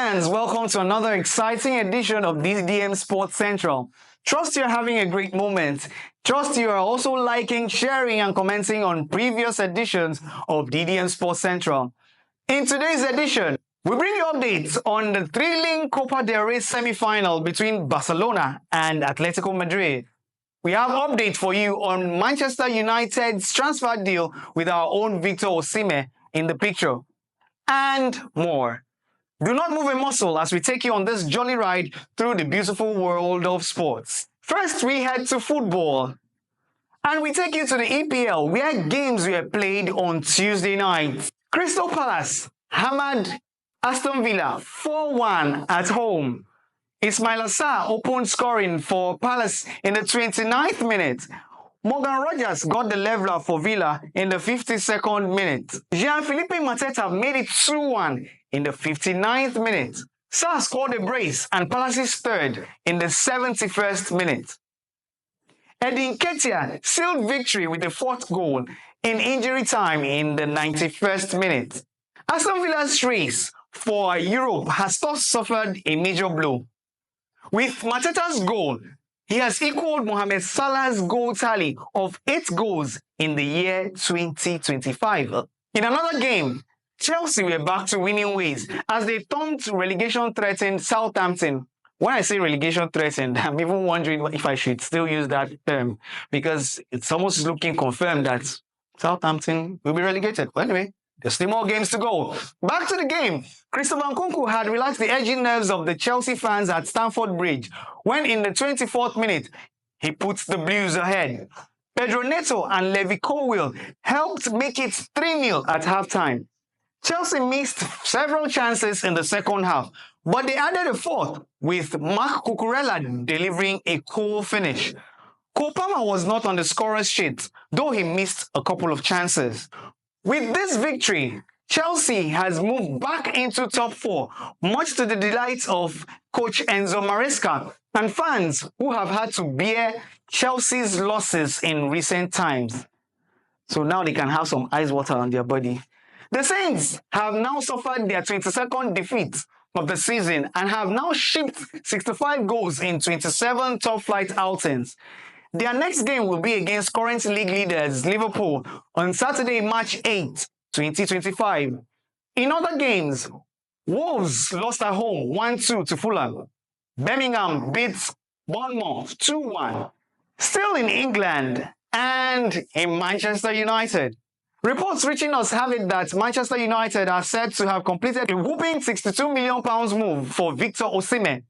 fans, welcome to another exciting edition of DDM Sports Central. Trust you're having a great moment. Trust you are also liking, sharing and commenting on previous editions of DDM Sports Central. In today's edition, we bring you updates on the thrilling Copa del Rey semi-final between Barcelona and Atletico Madrid. We have updates for you on Manchester United's transfer deal with our own Victor Osimhen in the picture, and more. Do not move a muscle as we take you on this jolly ride through the beautiful world of sports. First, we head to football. And we take you to the EPL, where games were played on Tuesday night. Crystal Palace hammered Aston Villa 4-1 at home. Ismail Assar opened scoring for Palace in the 29th minute. Morgan Rogers got the leveler for Villa in the 52nd minute. Jean-Philippe Mateta made it 2-1 in the 59th minute. Sarr scored a brace and Palace's third in the 71st minute. Edin Nketiah sealed victory with the fourth goal in injury time in the 91st minute. Aston Villa's race for Europe has thus suffered a major blow. With Mateta's goal, he has equaled Mohamed Salah's goal tally of 8 goals in the year 2025. In another game, Chelsea were back to winning ways as they thumped relegation-threatened Southampton. When I say relegation-threatened, I'm even wondering if I should still use that term because it's almost looking confirmed that Southampton will be relegated. But anyway, there's still more games to go. Back to the game. Christopher Nkunku had relaxed the edgy nerves of the Chelsea fans at Stamford Bridge when in the 24th minute, he puts the Blues ahead. Pedro Neto and Levi Colwill helped make it 3-0 at halftime. Chelsea missed several chances in the second half, but they added a fourth with Marc Cucurella delivering a cool finish. Cole Palmer was not on the scorer's sheet, though he missed a couple of chances. With this victory, Chelsea has moved back into top 4, much to the delight of coach Enzo Maresca and fans who have had to bear Chelsea's losses in recent times. So now they can have some ice water on their body. The Saints have now suffered their 22nd defeat of the season and have now shipped 65 goals in 27 top-flight outings. Their next game will be against current league leaders Liverpool on Saturday, March 8, 2025. In other games, Wolves lost at home 1-2 to Fulham. Birmingham beat Bournemouth 2-1. Still in England and in Manchester United. Reports reaching us have it that Manchester United are said to have completed a whopping £62 million move for Victor Osimhen.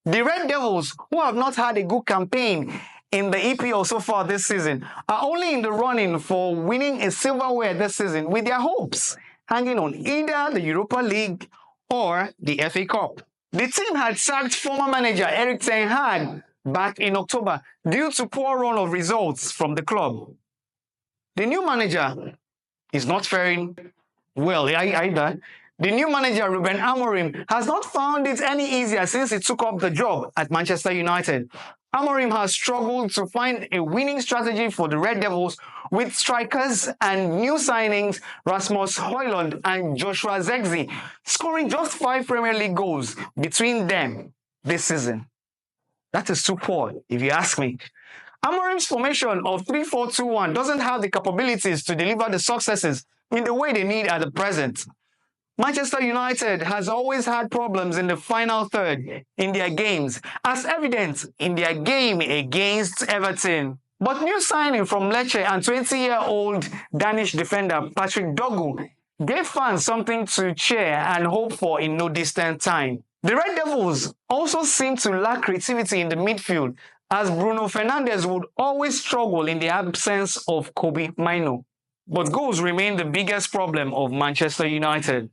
The Red Devils, who have not had a good campaign in the EPL so far this season, are only in the running for winning a silverware this season, with their hopes hanging on either the Europa League or the FA Cup. The team had sacked former manager Erik ten Hag back in October due to poor run of results from the club. The new manager is not faring well either. The new manager, Ruben Amorim, has not found it any easier since he took up the job at Manchester United. Amorim has struggled to find a winning strategy for the Red Devils with strikers and new signings Rasmus Højlund and Joshua Zirkzee scoring just 5 Premier League goals between them this season. That is too poor, if you ask me. Amorim's formation of 3-4-2-1 doesn't have the capabilities to deliver the successes in the way they need at the present. Manchester United has always had problems in the final third in their games, as evident in their game against Everton. But new signing from Lecce and 20-year-old Danish defender Patrick Dogu gave fans something to cheer and hope for in no distant time. The Red Devils also seem to lack creativity in the midfield, as Bruno Fernandes would always struggle in the absence of Kobe Mainoo. But goals remain the biggest problem of Manchester United.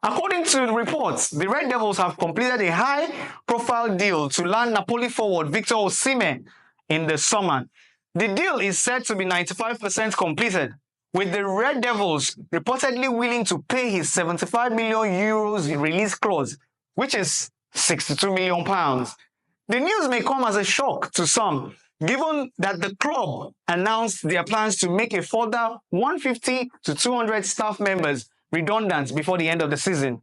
According to reports, the Red Devils have completed a high-profile deal to land Napoli forward Victor Osimhen in the summer. The deal is said to be 95% completed, with the Red Devils reportedly willing to pay his €75 million release clause, which is £62 million. The news may come as a shock to some, given that the club announced their plans to make a further 150 to 200 staff members redundant before the end of the season.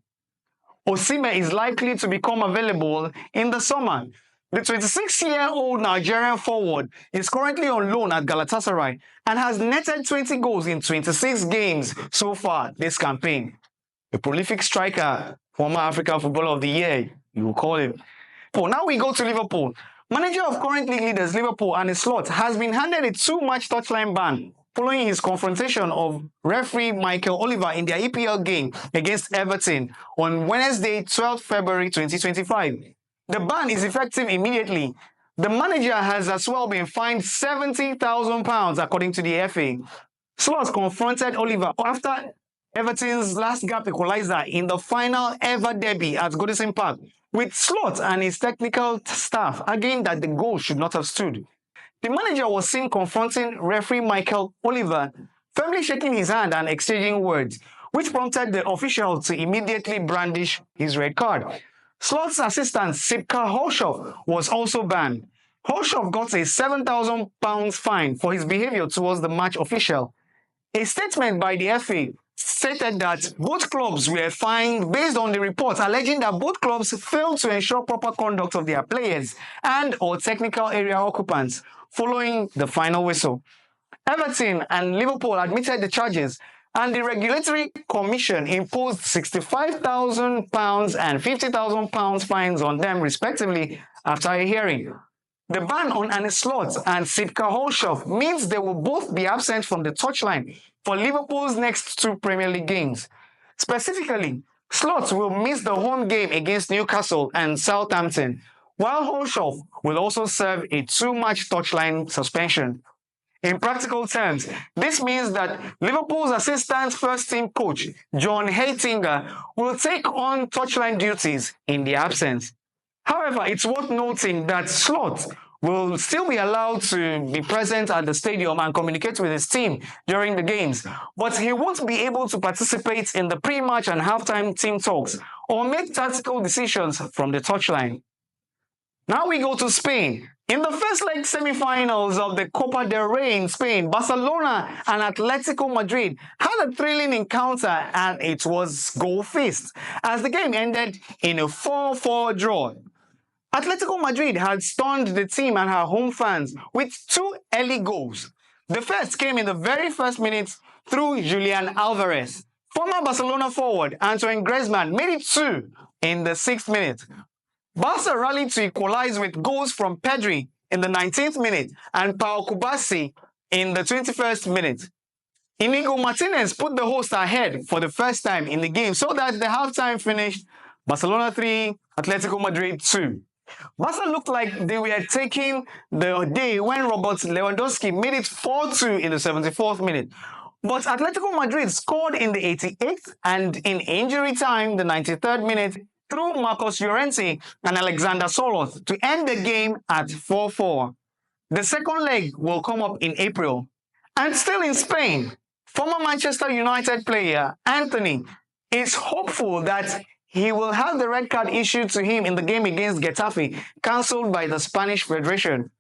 Osimhen is likely to become available in the summer. The 26-year-old Nigerian forward is currently on loan at Galatasaray and has netted 20 goals in 26 games so far this campaign. A prolific striker, former African Footballer of the Year, you will call him. Now we go to Liverpool. Manager of current league leaders Liverpool, Arne Slot, has been handed a 2-match touchline ban following his confrontation of referee Michael Oliver in their EPL game against Everton on Wednesday, 12 February 2025. The ban is effective immediately. The manager has as well been fined £70,000 according to the FA. Slot confronted Oliver after Everton's last gap equalizer in the final ever derby at Goodison Park, with Slot and his technical staff arguing that the goal should not have stood. The manager was seen confronting referee Michael Oliver, firmly shaking his hand and exchanging words, which prompted the official to immediately brandish his red card. Slot's assistant Sipka Holshoff was also banned. Holshoff got a £7,000 fine for his behavior towards the match official. A statement by the FA stated that both clubs were fined based on the report alleging that both clubs failed to ensure proper conduct of their players and or technical area occupants following the final whistle. Everton and Liverpool admitted the charges, and the Regulatory Commission imposed £65,000 and £50,000 fines on them respectively after a hearing. The ban on Arne Slot and Sipka Holshoff means they will both be absent from the touchline for Liverpool's next 2 Premier League games. Specifically, Slot will miss the home game against Newcastle and Southampton, while Holshoff will also serve a 2-match touchline suspension. In practical terms, this means that Liverpool's assistant first-team coach, John Heitinga, will take on touchline duties in their absence. However, it's worth noting that Slot will still be allowed to be present at the stadium and communicate with his team during the games, but he won't be able to participate in the pre-match and halftime team talks or make tactical decisions from the touchline. Now we go to Spain. In the first leg semi-finals of the Copa del Rey in Spain, Barcelona and Atletico Madrid had a thrilling encounter, and it was goal feast as the game ended in a 4-4 draw. Atletico Madrid had stunned the team and her home fans with 2 early goals. The first came in the very first minute through Julian Alvarez. Former Barcelona forward Antoine Griezmann made it 2 in the 6th minute. Barca rallied to equalize with goals from Pedri in the 19th minute and Pau Kubasi in the 21st minute. Inigo Martinez put the host ahead for the first time in the game so that the halftime finished Barcelona 3, Atletico Madrid 2. Barca looked like they were taking the day when Robert Lewandowski made it 4-2 in the 74th minute. But Atletico Madrid scored in the 88th and in injury time the 93rd minute through Marcos Llorente and Alexander Soloth to end the game at 4-4. The second leg will come up in April. And still in Spain, former Manchester United player Anthony is hopeful that he will have the red card issued to him in the game against Getafe cancelled by the Spanish Federation.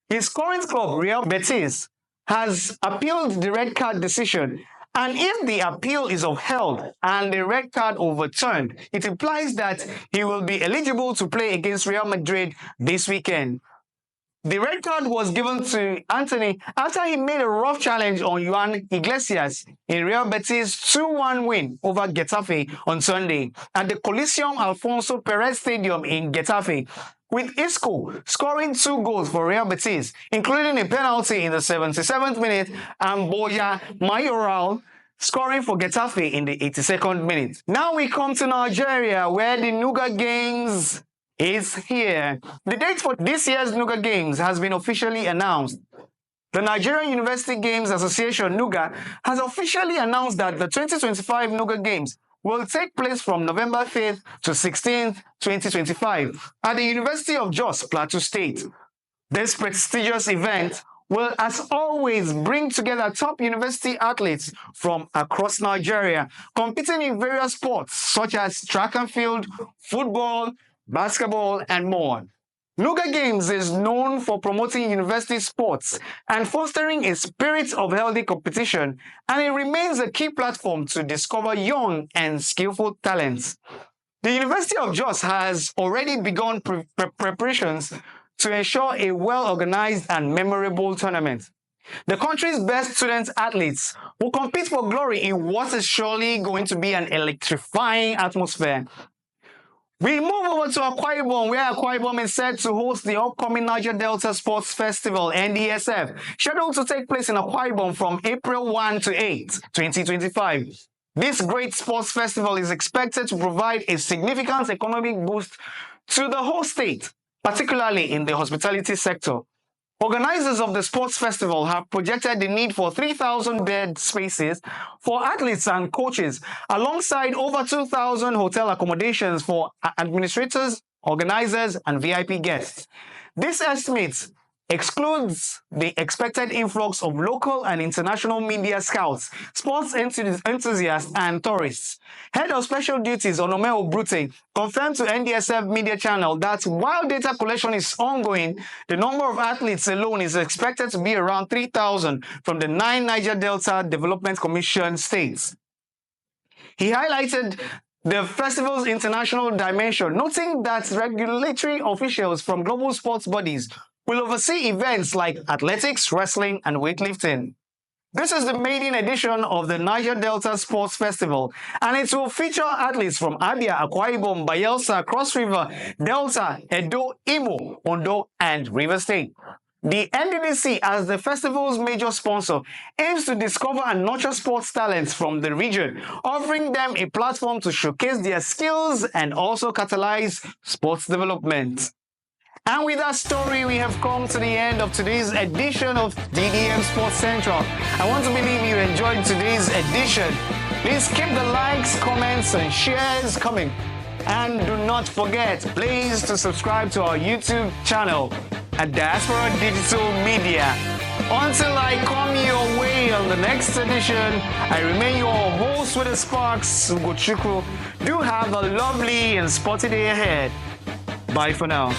His current club, Real Betis, has appealed the red card decision, and if the appeal is upheld and the red card overturned, it implies that he will be eligible to play against Real Madrid this weekend. The red card was given to Anthony after he made a rough challenge on Juan Iglesias in Real Betis' 2-1 win over Getafe on Sunday at the Coliseum Alfonso Perez Stadium in Getafe, with Isco scoring 2 goals for Real Betis, including a penalty in the 77th minute, and Boya Mayoral scoring for Getafe in the 82nd minute. Now we come to Nigeria, where the NUGA Games is here. The date for this year's NUGA Games has been officially announced. The Nigerian University Games Association, NUGA, has officially announced that the 2025 NUGA Games will take place from November 5th to 16th, 2025 at the University of Jos, Plateau State. This prestigious event will, as always, bring together top university athletes from across Nigeria, competing in various sports such as track and field, football, basketball, and more. NUGA Games is known for promoting university sports and fostering a spirit of healthy competition, and it remains a key platform to discover young and skillful talents. The University of Jos has already begun preparations to ensure a well-organized and memorable tournament. The country's best student athletes will compete for glory in what is surely going to be an electrifying atmosphere. We move over to Akwa Ibom, where Akwa Ibom is set to host the upcoming Niger Delta Sports Festival, NDSF, scheduled to take place in Akwa Ibom from April 1 to 8, 2025. This great sports festival is expected to provide a significant economic boost to the whole state, particularly in the hospitality sector. Organizers of the sports festival have projected the need for 3,000 bed spaces for athletes and coaches, alongside over 2,000 hotel accommodations for administrators, organizers, and VIP guests. This estimate excludes the expected influx of local and international media scouts, sports enthusiasts, and tourists. Head of Special Duties Onome Obrute confirmed to NDSF Media Channel that while data collection is ongoing, the number of athletes alone is expected to be around 3,000 from the 9 Niger Delta Development Commission states. He highlighted the festival's international dimension, noting that regulatory officials from global sports bodies will oversee events like athletics, wrestling, and weightlifting. This is the maiden edition of the Niger Delta Sports Festival, and it will feature athletes from Abia, Akwa Ibom, Bayelsa, Cross River, Delta, Edo, Imo, Ondo, and River State. The NDDC, as the festival's major sponsor, aims to discover and nurture sports talents from the region, offering them a platform to showcase their skills and also catalyze sports development. And with that story, we have come to the end of today's edition of DDM Sports Central. I want to believe you enjoyed today's edition. Please keep the likes, comments, and shares coming. And do not forget, please, to subscribe to our YouTube channel at Diaspora Digital Media. Until I come your way on the next edition, I remain your host with the sparks, Ugochukwu. Do have a lovely and sporty day ahead. Bye for now.